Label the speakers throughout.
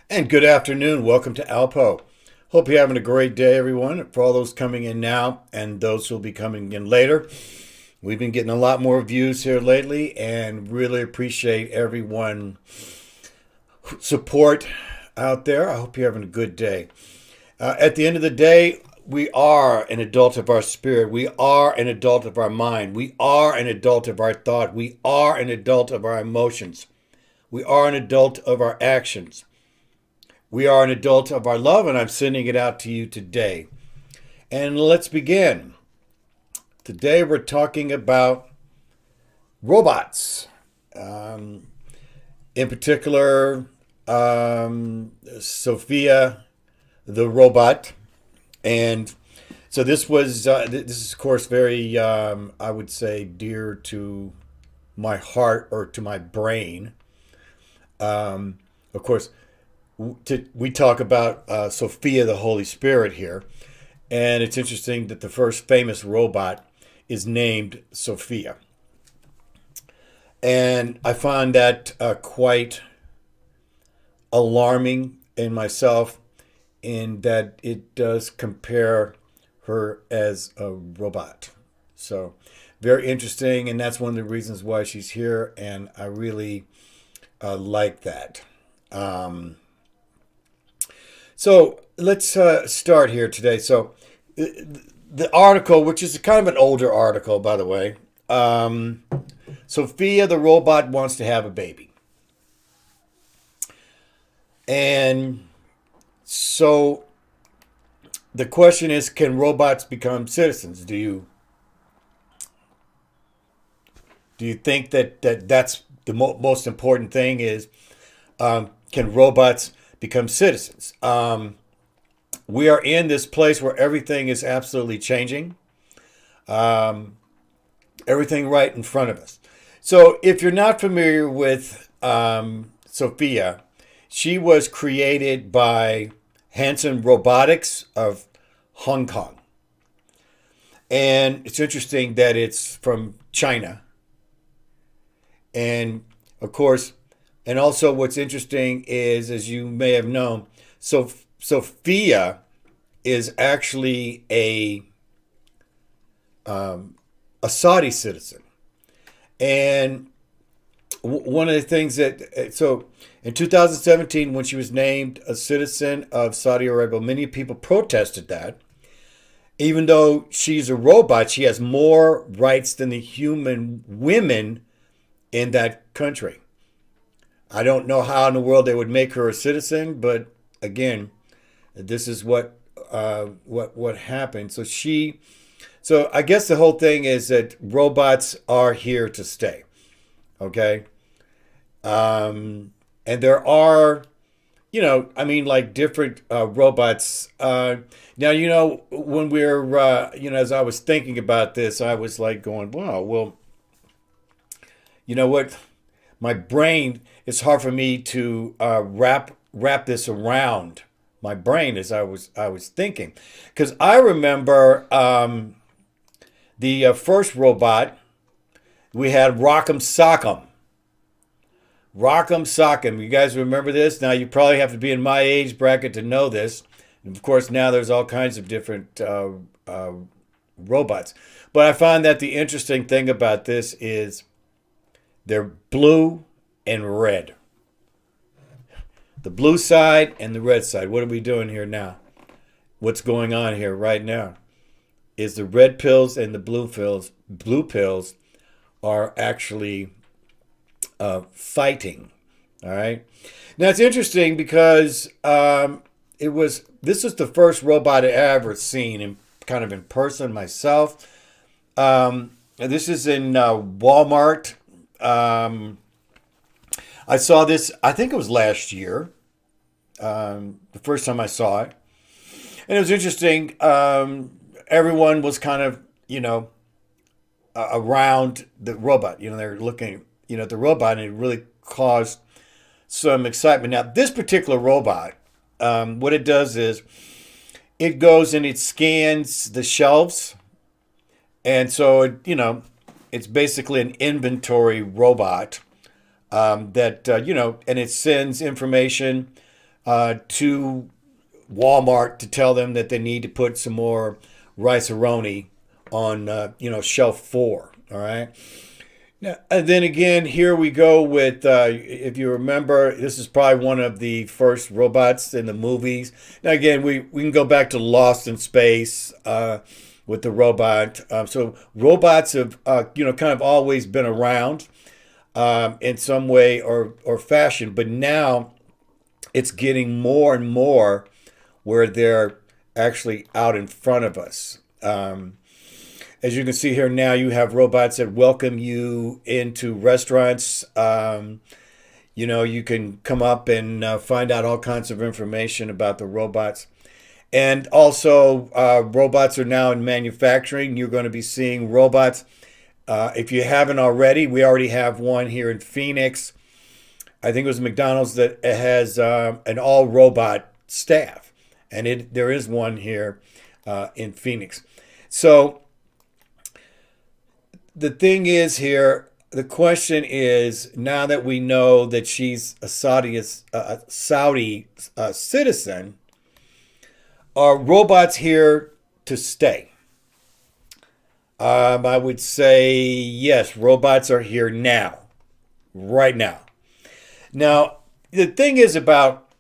Speaker 1: And good afternoon. Welcome to ALPOUGH. Hope you're having a great day, everyone. For all those coming in now and those who will be coming in later, we've been getting a lot more views here lately and really appreciate everyone support out there. I hope you're having a good day. At the end of the day, we are an adult of our spirit. We are an adult of our mind. We are an adult of our thought. We are an adult of our emotions. We are an adult of our actions. We are an adult of our love, and I'm sending it out to you today. And let's begin. Today we're talking about robots. In particular, Sophia, the robot. And so this is, of course, very, I would say, dear to my heart or to my brain. Of course, we talk about Sophia, the Holy Spirit here. And it's interesting that the first famous robot is named Sophia. And I find that quite alarming in myself, in that it does compare her as a robot. So very interesting, and that's one of the reasons why she's here, and I really like that. So let's start here today. So the article, which is kind of an older article, by the way, Sophia the robot wants to have a baby. And so the question is, can robots become citizens? Do you think that's the most important thing is, can robots become citizens? We are in this place where everything is absolutely changing. Everything right in front of us. So if you're not familiar with Sophia, she was created by Hanson Robotics of Hong Kong. And it's interesting that it's from China. And of course, and also what's interesting is, as you may have known, Sophia is actually a Saudi citizen. And one of the things so in 2017, when she was named a citizen of Saudi Arabia, many people protested that. Even though she's a robot, she has more rights than the human women in that country. I don't know how in the world they would make her a citizen, but again, this is what happened. So I guess the whole thing is that robots are here to stay. Okay. And there are, like different robots. Now, when we're, as I was thinking about this, I was like going, wow, well, you know what? My brain, it's hard for me to wrap this around my brain as I was thinking, because I remember the first robot we had, Rock'em Sock'em. Rock'em Sock'em. You guys remember this? Now you probably have to be in my age bracket to know this. And of course, now there's all kinds of different robots. But I find that the interesting thing about this is they're blue and red. The blue side and the red side. What are we doing here now? What's going on here right now is the red pills and the blue pills are actually fighting. All right. Now it's interesting because this was the first robot I ever seen in person myself. This is in Walmart. I saw this, I think it was last year, the first time I saw it. And it was interesting. Everyone was kind of, around the robot. They're looking, at the robot, and it really caused some excitement. Now, this particular robot, what it does is it goes and it scans the shelves. And so, it's basically an inventory robot. And it sends information to Walmart to tell them that they need to put some more rice-a-roni on, shelf 4. All right. Now, and then again, here we go with, if you remember, this is probably one of the first robots in the movies. Now, again, we can go back to Lost in Space with the robot. So robots have, kind of always been around in some way or fashion, but now it's getting more and more where they're actually out in front of us. As you can see here now, you have robots that welcome you into restaurants. You can come up and find out all kinds of information about the robots. And also, robots are now in manufacturing. You're going to be seeing robots. If you haven't already, we already have one here in Phoenix. I think it was McDonald's that has an all-robot staff. And there is one here in Phoenix. So the thing is here, the question is, now that we know that she's a Saudi citizen, are robots here to stay? I would say yes, robots are here now, right now. Now, the thing is about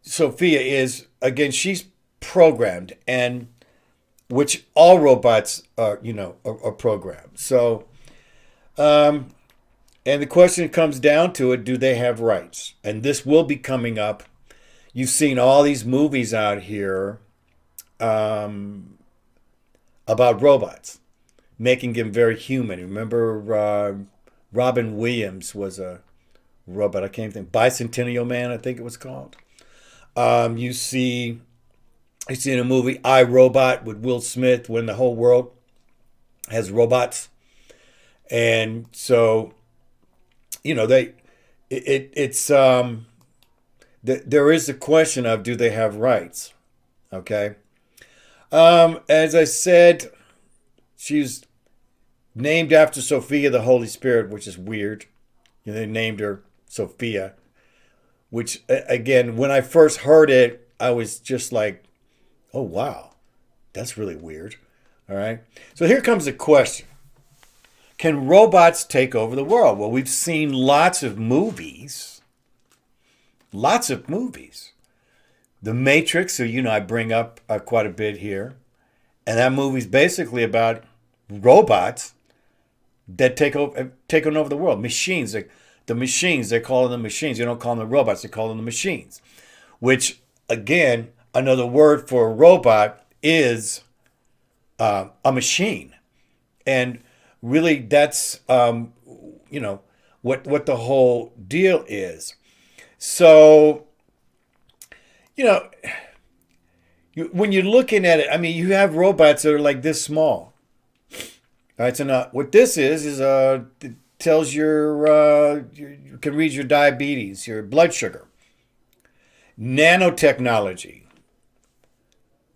Speaker 1: Sophia is, again, she's programmed, and which all robots are programmed. So, and the question comes down to it, do they have rights? And this will be coming up. You've seen all these movies out here about robots, making them very human. Remember, Robin Williams was a robot. I can't think. Bicentennial Man, I think it was called. You see in a movie, I, Robot, with Will Smith, when the whole world has robots. And so, there is a question of, do they have rights? Okay. As I said, she's named after Sophia, the Holy Spirit, which is weird. They named her Sophia, which, again, when I first heard it, I was just like, oh, wow, that's really weird. All right. So here comes the question. Can robots take over the world? Well, we've seen lots of movies. The Matrix, so, I bring up quite a bit here. And that movie's basically about robots that taking over the world. Machines. The machines, they call them machines. You don't call them the robots, they call them the machines. Which, again, another word for a robot is a machine. And really that's, what the whole deal is. So, when you're looking at it, you have robots that are like this small. All right, so now what this is it tells you can read your diabetes, your blood sugar. Nanotechnology.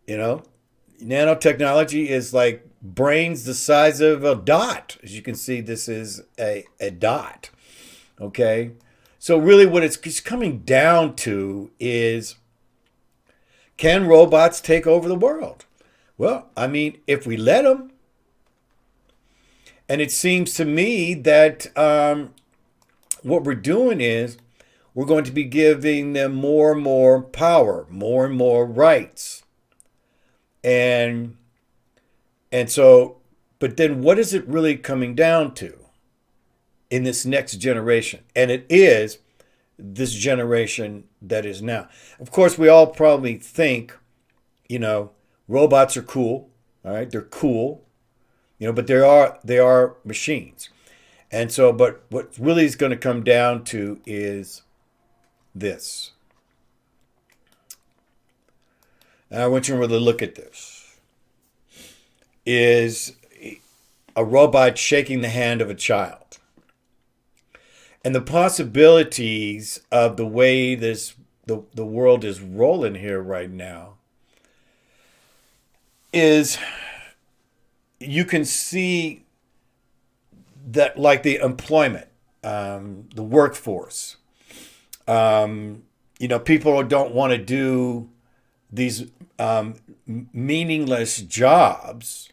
Speaker 1: Nanotechnology is like brains the size of a dot. As you can see, this is a dot. Okay? So really what it's coming down to is, can robots take over the world? Well, if we let them. And it seems to me that what we're doing is we're going to be giving them more and more power, more and more rights. And so, but then what is it really coming down to in this next generation? And it is this generation that is now. Of course, we all probably think, robots are cool. All right, they're cool, but they are machines. And so, but what really is going to come down to is this. And I want you to really look at this. Is a robot shaking the hand of a child. And the possibilities of the way the world is rolling here right now is, you can see that, like the employment, the workforce, people don't want to do these meaningless jobs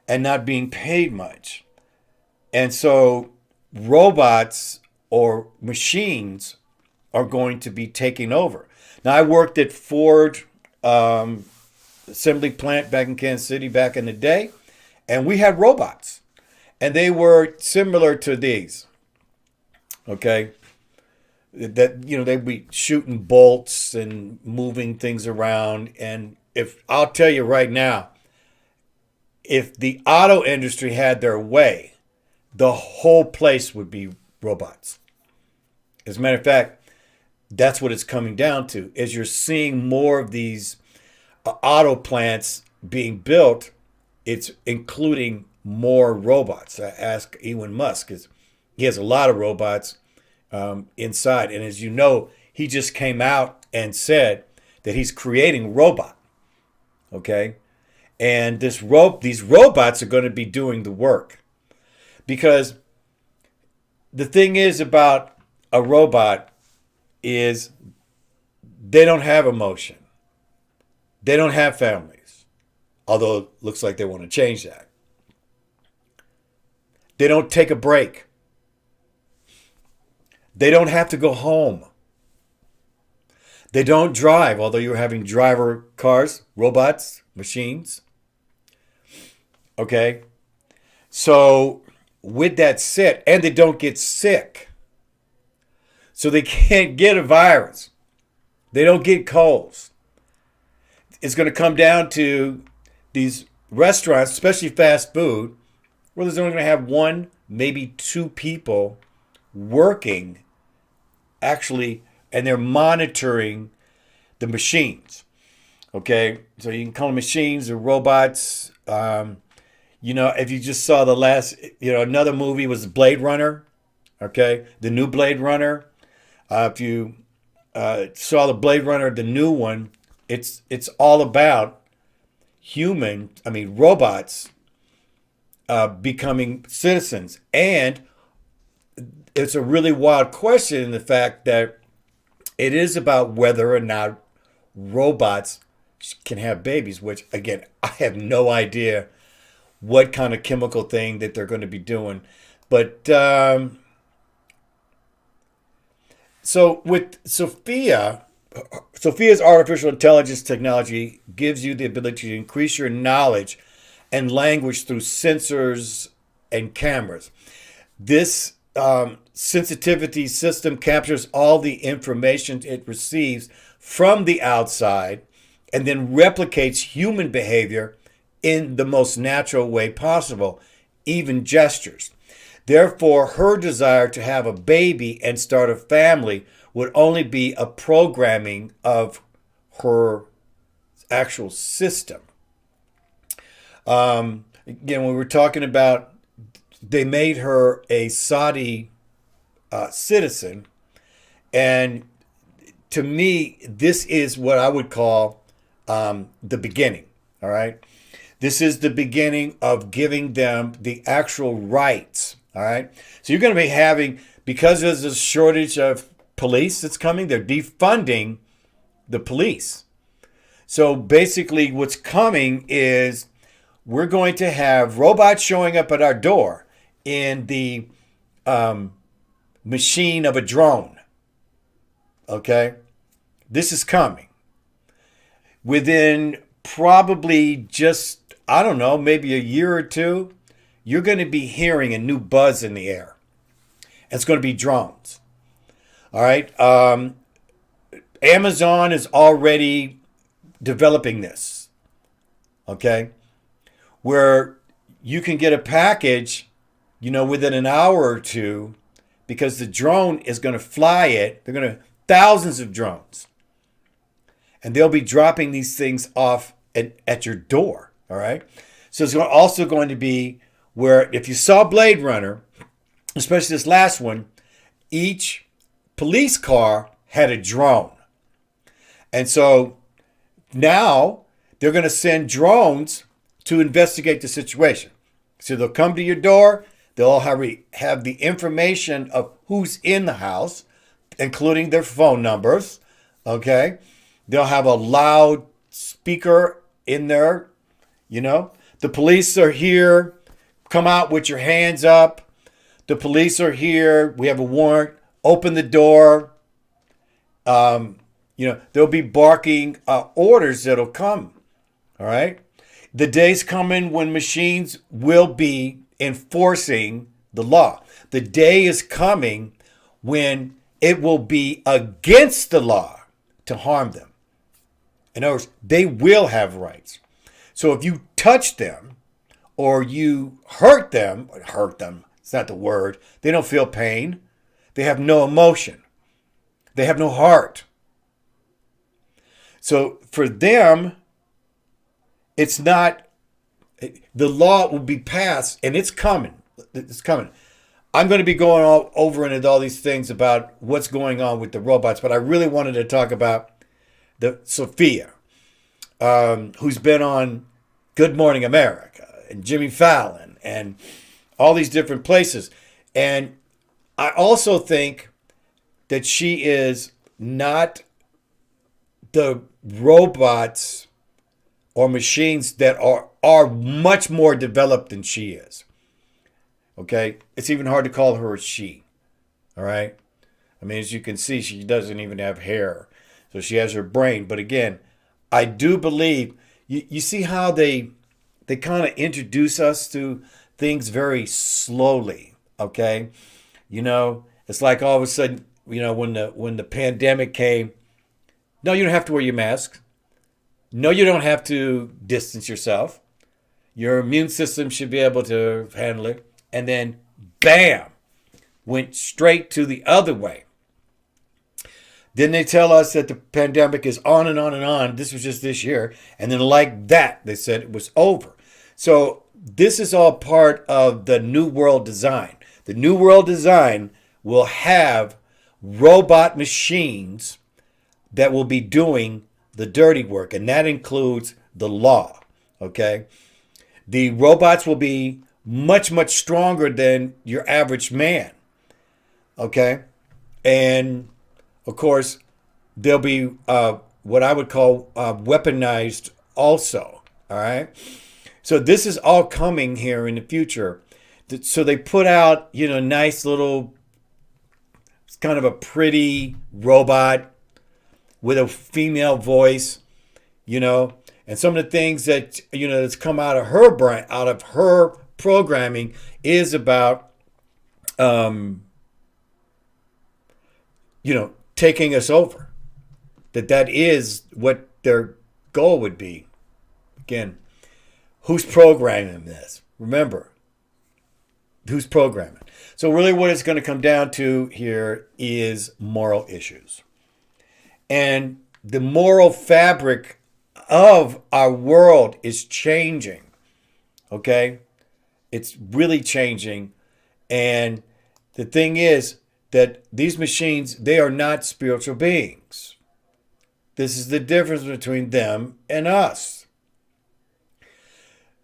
Speaker 1: and not being paid much. And so robots or machines are going to be taking over. Now, I worked at Ford assembly plant back in Kansas City back in the day, and we had robots, and they were similar to these. Okay, that they'd be shooting bolts and moving things around. And if I'll tell you right now, if the auto industry had their way, the whole place would be robots. As a matter of fact, that's what it's coming down to. As you're seeing more of these auto plants being built, it's including more robots. I asked Elon Musk, because he has a lot of robots inside. And as you know, he just came out and said that he's creating robot. Okay? And these robots are going to be doing the work. Because the thing is about a robot is they don't have emotion. They don't have families. Although it looks like they want to change that. They don't take a break. They don't have to go home. They don't drive, although you're having driver cars, robots, machines. Okay? So, with that said, and they don't get sick. So they can't get a virus. They don't get colds. It's going to come down to these restaurants, especially fast food, where there's only going to have one, maybe two people working actually, and they're monitoring the machines. Okay, so you can call them machines or robots. If you just saw the last, another movie was Blade Runner. Okay, the new Blade Runner. If you saw the Blade Runner, the new one, it's all about robots becoming citizens. And it's a really wild question in the fact that it is about whether or not robots can have babies, which, again, I have no idea what kind of chemical thing that they're going to be doing. But so with Sophia's artificial intelligence technology gives you the ability to increase your knowledge and language through sensors and cameras. This sensitivity system captures all the information it receives from the outside and then replicates human behavior in the most natural way possible, even gestures. Therefore, her desire to have a baby and start a family would only be a programming of her actual system. Again, when we're talking about, they made her a Saudi citizen, and to me, this is what I would call the beginning. All right, this is the beginning of giving them the actual rights. All right, so you're going to be having, because there's a shortage of police that's coming, they're defunding the police. So basically, what's coming is we're going to have robots showing up at our door in the machine of a drone. Okay? This is coming. Within probably just, I don't know, maybe a year or two, you're going to be hearing a new buzz in the air. It's going to be drones. All right? Amazon is already developing this. Okay? Where you can get a package, within an hour or two, because the drone is going to fly it. They're going to, thousands of drones. And they'll be dropping these things off at your door. All right. So it's also going to be where, if you saw Blade Runner, especially this last one, each police car had a drone. And so now they're going to send drones to investigate the situation. So they'll come to your door. They'll have the information of who's in the house, including their phone numbers. Okay. They'll have a loud speaker in there. The police are here. Come out with your hands up. The police are here. We have a warrant. Open the door. They'll be barking orders that'll come. All right. The day's coming when machines will be enforcing the law. The day is coming when it will be against the law to harm them. In other words, they will have rights. So if you touch them or you hurt them, it's not the word, they don't feel pain. They have no emotion. They have no heart. So for them, it's not, the law will be passed and it's coming. It's coming. I'm going to be going all over into all these things about what's going on with the robots, but I really wanted to talk about the Sophia, who's been on Good Morning America and Jimmy Fallon and all these different places. And I also think that she is not the robots or machines that are much more developed than she is. Okay? It's even hard to call her a she. All right? I mean, as you can see, she doesn't even have hair. So she has her brain. But again, I do believe, you see how they kind of introduce us to things very slowly. Okay? It's like all of a sudden, when the pandemic came, no, you don't have to wear your mask. No, you don't have to distance yourself. Your immune system should be able to handle it. And then, bam, went straight to the other way. Then they tell us that the pandemic is on and on and on. This was just this year. And then like that, they said it was over. So this is all part of the New World design. The New World design will have robot machines that will be doing the dirty work, and that includes the law, okay? The robots will be much, much stronger than your average man, okay? And, of course, they'll be what I would call weaponized also, all right? So this is all coming here in the future. So they put out, nice little, it's kind of a pretty robot with a female voice, and some of the things that, that's come out of her brain, out of her programming is about, taking us over. That is what their goal would be. Again, who's programming this? Remember, who's programming? So really what it's going to come down to here is moral issues. And the moral fabric of our world is changing. Okay? It's really changing. And the thing is that these machines, they are not spiritual beings. This is the difference between them and us.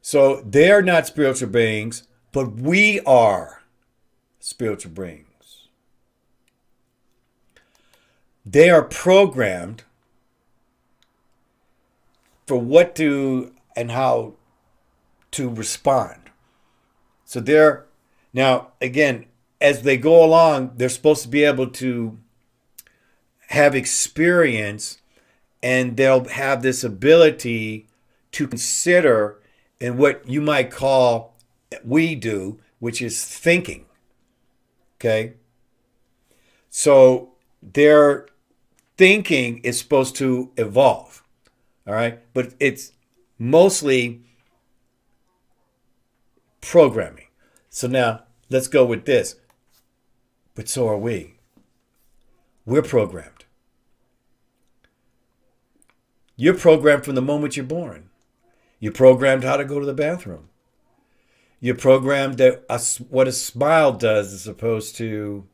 Speaker 1: So they are not spiritual beings, but we are spiritual beings. They are programmed for what to and how to respond. So they're, now again, as they go along, they're supposed to be able to have experience, and they'll have this ability to consider in what you might call, we do, which is thinking. Okay? So their thinking is supposed to evolve. All right? But it's mostly programming. So now let's go with this. But so are we. We're programmed. You're programmed from the moment you're born. You're programmed how to go to the bathroom. You're programmed that what a smile does as opposed to,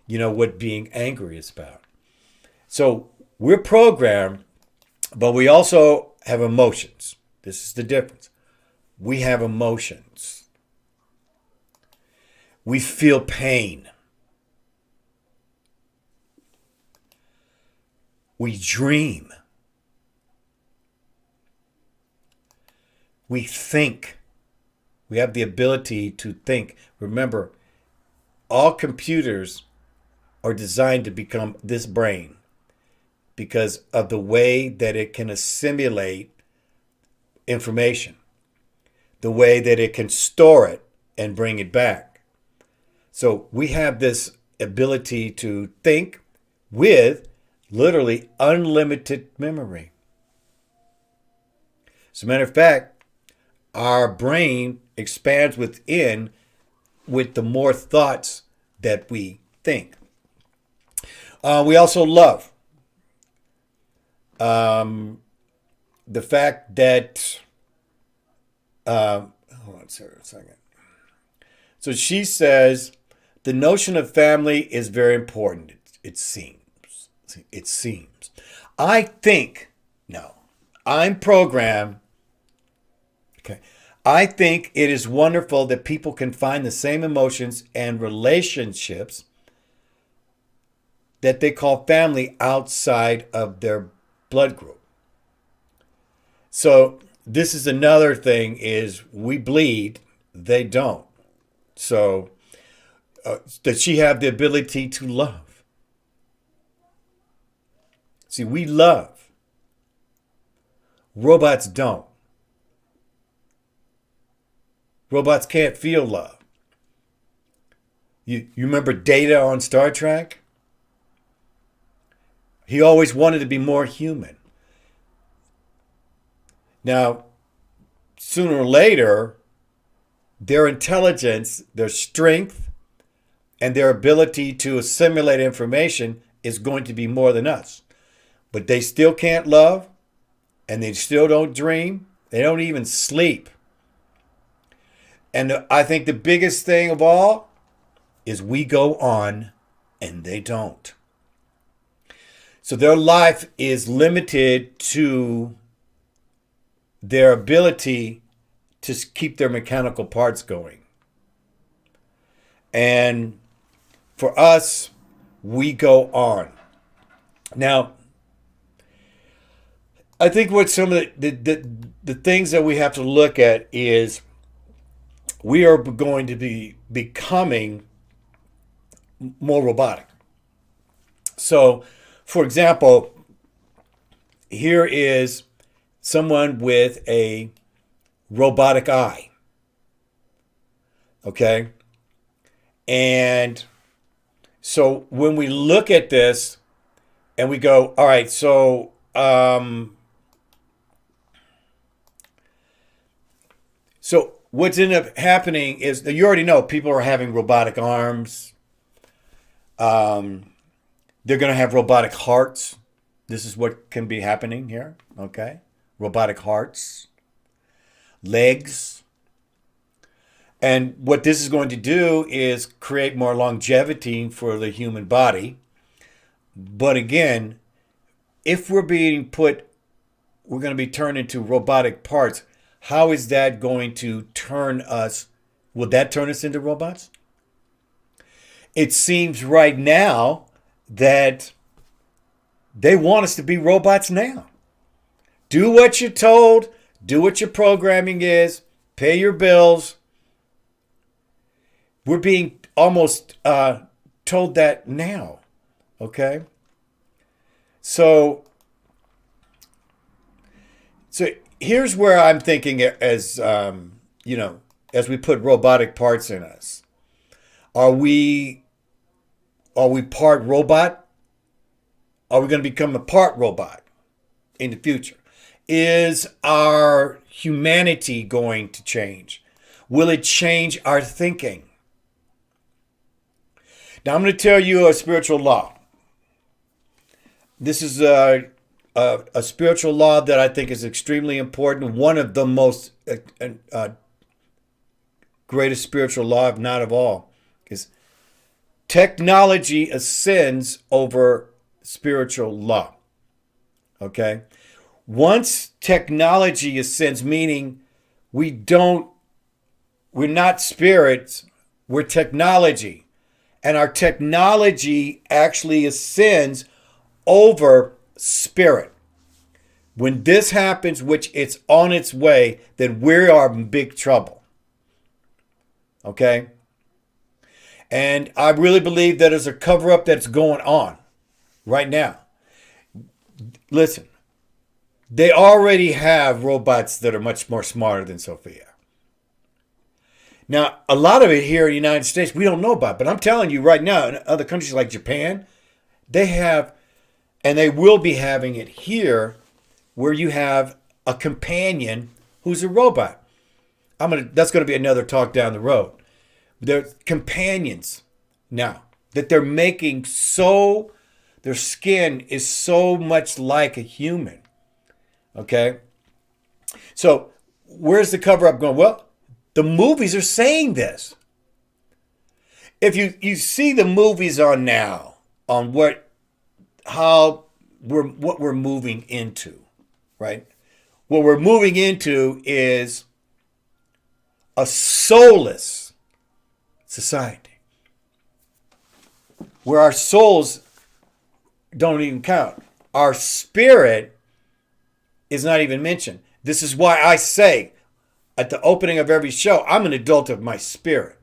Speaker 1: what being angry is about. So we're programmed, but we also have emotions. This is the difference. We have emotions. We feel pain. We dream. We think. We have the ability to think. Remember, all computers are designed to become this brain because of the way that it can assimilate information, the way that it can store it and bring it back. So we have this ability to think with literally unlimited memory. As a matter of fact, our brain expands within with the more thoughts that we think. We also love the fact that, hold on a second. So she says, the notion of family is very important, it seems. It seems. I think, no, I'm programmed. Okay. I think it is wonderful that people can find the same emotions and relationships that they call family outside of their blood group. So this is another thing is we bleed, they don't. So does she have the ability to love? See, we love. Robots don't. Robots can't feel love. You remember Data on Star Trek? He always wanted to be more human. Now, sooner or later, their intelligence, their strength, and their ability to assimilate information is going to be more than us. But they still can't love, and they still don't dream. They don't even sleep. And I think the biggest thing of all is we go on and they don't. So their life is limited to their ability to keep their mechanical parts going. And for us, we go on. Now, I think what some of the things that we have to look at is we are going to be becoming more robotic. So, for example, here is someone with a robotic eye. Okay? And so when we look at this and we go, all right, so what's ended up happening is that you already know people are having robotic arms. They're going to have robotic hearts. This is what can be happening here. Okay. Robotic hearts, legs. And what this is going to do is create more longevity for the human body. But again, if we're going to be turned into robotic parts, how is that going to turn us? Will that turn us into robots? It seems right now that they want us to be robots now. Do what you're told. Do what your programming is. Pay your bills. We're being almost told that now. Okay? So here's where I'm thinking as we put robotic parts in us. Are we part robot? Are we going to become a part robot in the future? Is our humanity going to change? Will it change our thinking? Now I'm going to tell you a spiritual law. This is a spiritual law that I think is extremely important. One of the most greatest spiritual law, if not of all, is technology ascends over spiritual law. Okay? Once technology ascends, meaning we're not spirits, we're technology. And our technology actually ascends over spirit. When this happens, which it's on its way, then we are in big trouble. Okay? And I really believe that there's a cover-up that's going on right now. Listen, they already have robots that are much more smarter than Sophia. Now, a lot of it here in the United States, we don't know about. But I'm telling you right now, in other countries like Japan, they have, and they will be having it here, where you have a companion who's a robot. That's going to be another talk down the road. They're companions now that they're making their skin is so much like a human. Okay? So where's the cover up going? Well, the movies are saying this. If you see the movies on now, on what we're moving into, right? What we're moving into is a soulless society where our souls don't even count. Our spirit is not even mentioned. This is why I say at the opening of every show, I'm an adult of my spirit.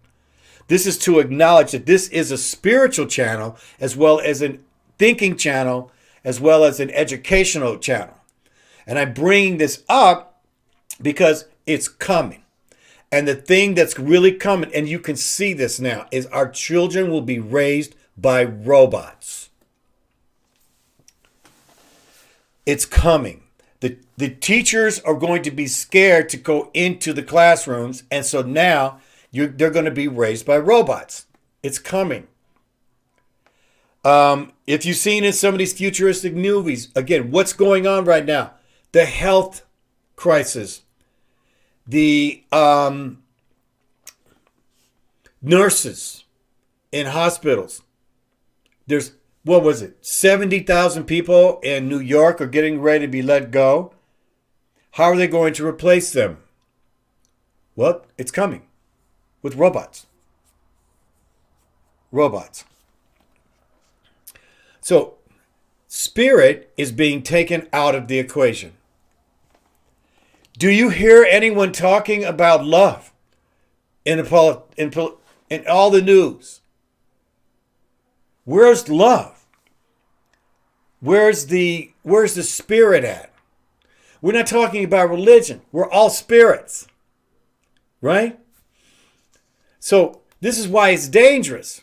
Speaker 1: This is to acknowledge that this is a spiritual channel as well as a thinking channel as well as an educational channel. And I'm bringing this up because it's coming. And the thing that's really coming, and you can see this now, is our children will be raised by robots. It's coming. The teachers are going to be scared to go into the classrooms, and so now they're going to be raised by robots. It's coming. If you've seen in some of these futuristic movies, again, what's going on right now? The health crisis. The nurses in hospitals. There's, 70,000 people in New York are getting ready to be let go. How are they going to replace them? Well, it's coming with robots. Robots. So, spirit is being taken out of the equation. Do you hear anyone talking about love in all the news? Where's love? Where's the spirit at? We're not talking about religion. We're all spirits. Right? So this is why it's dangerous.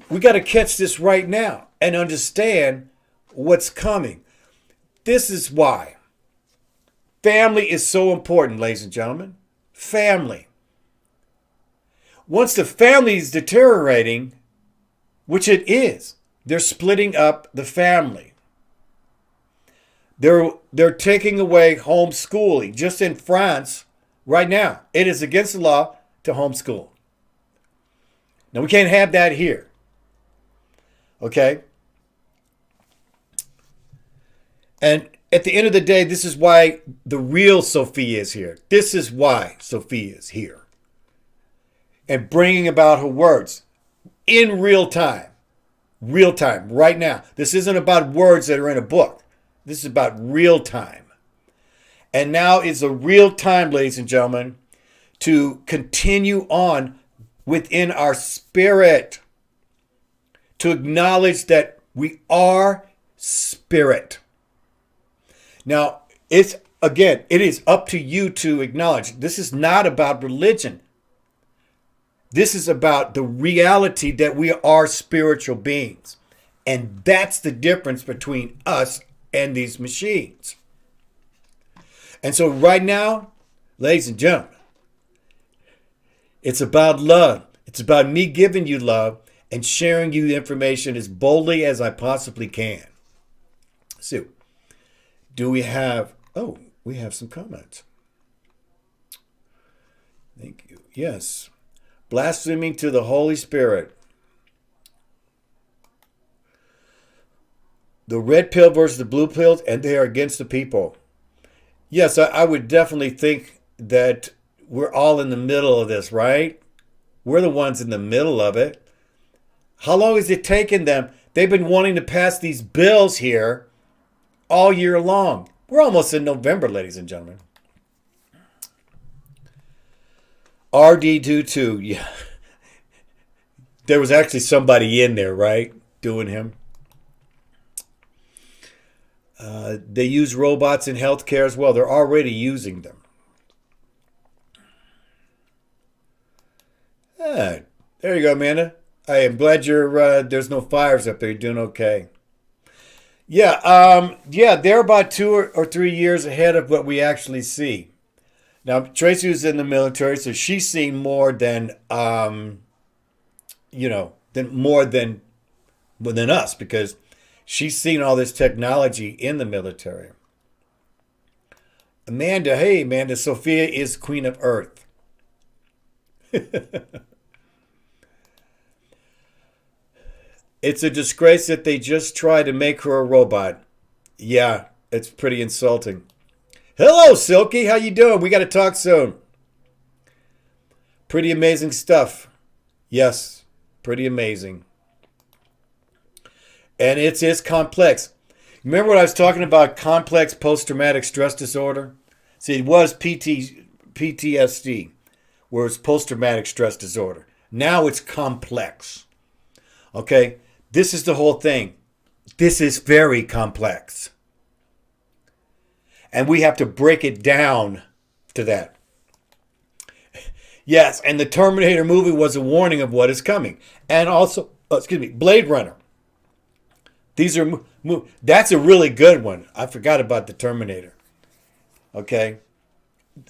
Speaker 1: We got to catch this right now and understand what's coming. This is why family is so important, ladies and gentlemen. Family. Once the family is deteriorating, which it is, they're splitting up the family. They're taking away homeschooling. Just in France, right now, it is against the law to homeschool. Now, we can't have that here. Okay? And at the end of the day, this is why the real Sophia is here. This is why Sophia is here. And bringing about her words in real time. Real time, right now. This isn't about words that are in a book. This is about real time. And now is a real time, ladies and gentlemen, to continue on within our spirit. To acknowledge that we are spirit. Now, it is up to you to acknowledge this is not about religion. This is about the reality that we are spiritual beings. And that's the difference between us and these machines. And so right now, ladies and gentlemen, it's about love. It's about me giving you love and sharing you the information as boldly as I possibly can. So, we have some comments. Thank you. Yes. Blaspheming to the Holy Spirit. The red pill versus the blue pill, and they are against the people. Yes, I would definitely think that we're all in the middle of this, right? We're the ones in the middle of it. How long has it taken them? They've been wanting to pass these bills here all year long. We're almost in November, ladies and gentlemen. RD22, yeah. There was actually somebody in there, right? Doing him. They use robots in healthcare as well. They're already using them. There you go, Amanda. I am glad there's no fires up there. You're doing okay. Yeah, they're about 2 or 3 years ahead of what we actually see. Now, Tracy was in the military, so she's seen more than than us, because she's seen all this technology in the military. Amanda, Sophia is Queen of Earth. It's a disgrace that they just try to make her a robot. Yeah, it's pretty insulting. Hello, Silky. How you doing? We got to talk soon. Pretty amazing stuff. Yes, pretty amazing. And it's complex. Remember what I was talking about, complex post-traumatic stress disorder? See, it was PTSD, where it's post-traumatic stress disorder. Now it's complex. Okay? This is the whole thing. This is very complex. And we have to break it down to that. Yes, and the Terminator movie was a warning of what is coming. And also, Blade Runner. That's a really good one. I forgot about the Terminator. Okay?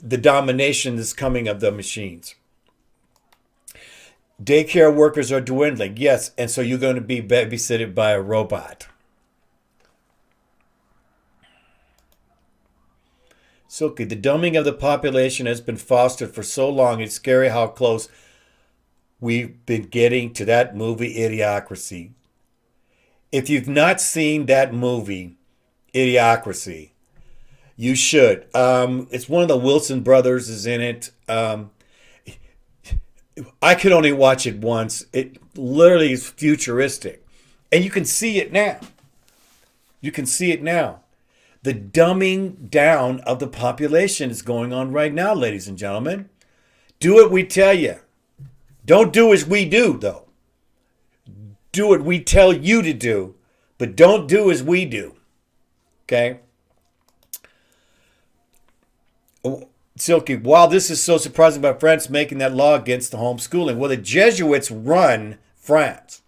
Speaker 1: The domination is coming of the machines. Daycare workers are dwindling. Yes, and so you're going to be babysitted by a robot. Silky, the dumbing of the population has been fostered for so long, it's scary how close we've been getting to that movie, Idiocracy. If you've not seen that movie, Idiocracy, you should. It's one of the Wilson brothers is in it. I could only watch it once. It literally is futuristic. And you can see it now. You can see it now. The dumbing down of the population is going on right now, ladies and gentlemen. Do what we tell you. Don't do as we do, though. Do what we tell you to do, but don't do as we do. Okay? Silky, while this is so surprising about France making that law against the homeschooling, well, the Jesuits run France.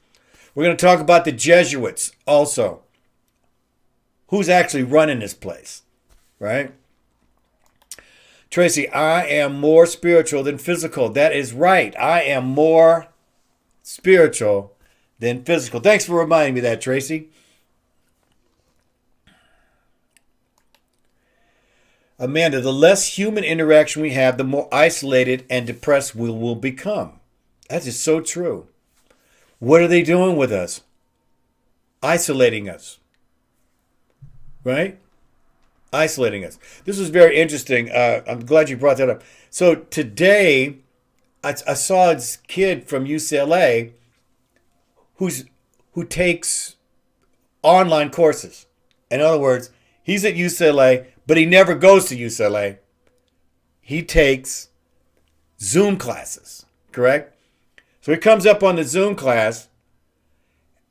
Speaker 1: We're going to talk about the Jesuits also. Who's actually running this place, right? Tracy, I am more spiritual than physical. That is right. I am more spiritual than physical. Thanks for reminding me of that, Tracy. Amanda, the less human interaction we have, the more isolated and depressed we will become. That is so true. What are they doing with us? Isolating us. Right? Isolating us. This was very interesting. I'm glad you brought that up. So today, I saw this kid from UCLA who takes online courses. In other words, he's at UCLA, but he never goes to UCLA. He takes Zoom classes, correct? So he comes up on the Zoom class,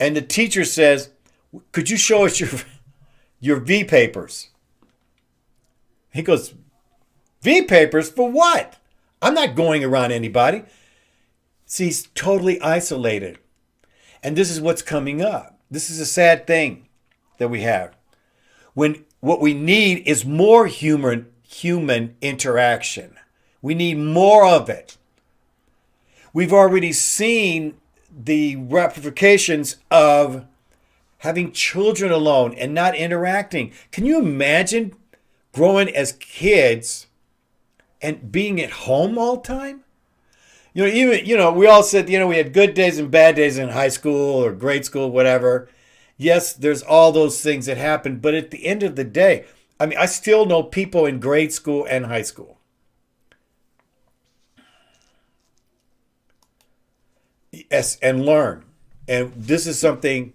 Speaker 1: and the teacher says, could you show us your V papers? He goes, V papers for what? I'm not going around anybody. See, he's totally isolated. And this is what's coming up. This is a sad thing that we have. When what we need is more human interaction. We need more of it. We've already seen the ramifications of having children alone and not interacting. Can you imagine growing as kids and being at home all the time? We all said, we had good days and bad days in high school or grade school, whatever. Yes, there's all those things that happen. But at the end of the day, I still know people in grade school and high school. Yes, and learn. And this is something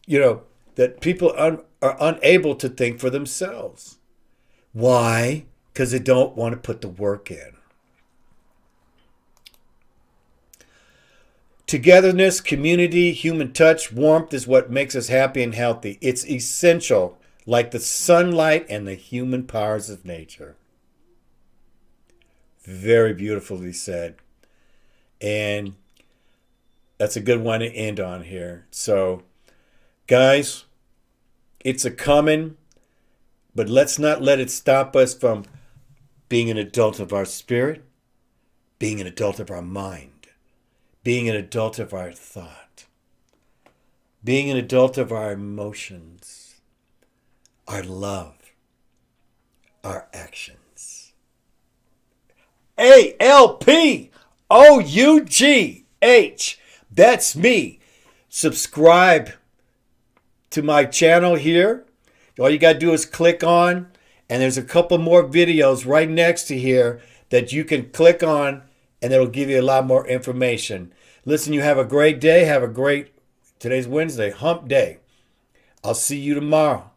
Speaker 1: that people are unable to think for themselves. Why? Because they don't want to put the work in. Togetherness, community, human touch, warmth is what makes us happy and healthy. It's essential, like the sunlight and the human powers of nature. Very beautifully said. And that's a good one to end on here. So, guys, it's a coming, but let's not let it stop us from being an adult of our spirit, being an adult of our mind, being an adult of our thought, being an adult of our emotions, our love, our actions. ALPOUGH. That's me. Subscribe to my channel here. All you got to do is click on, and there's a couple more videos right next to here that you can click on, and it'll give you a lot more information. Listen, you have a great day. Today's Wednesday, hump day. I'll see you tomorrow.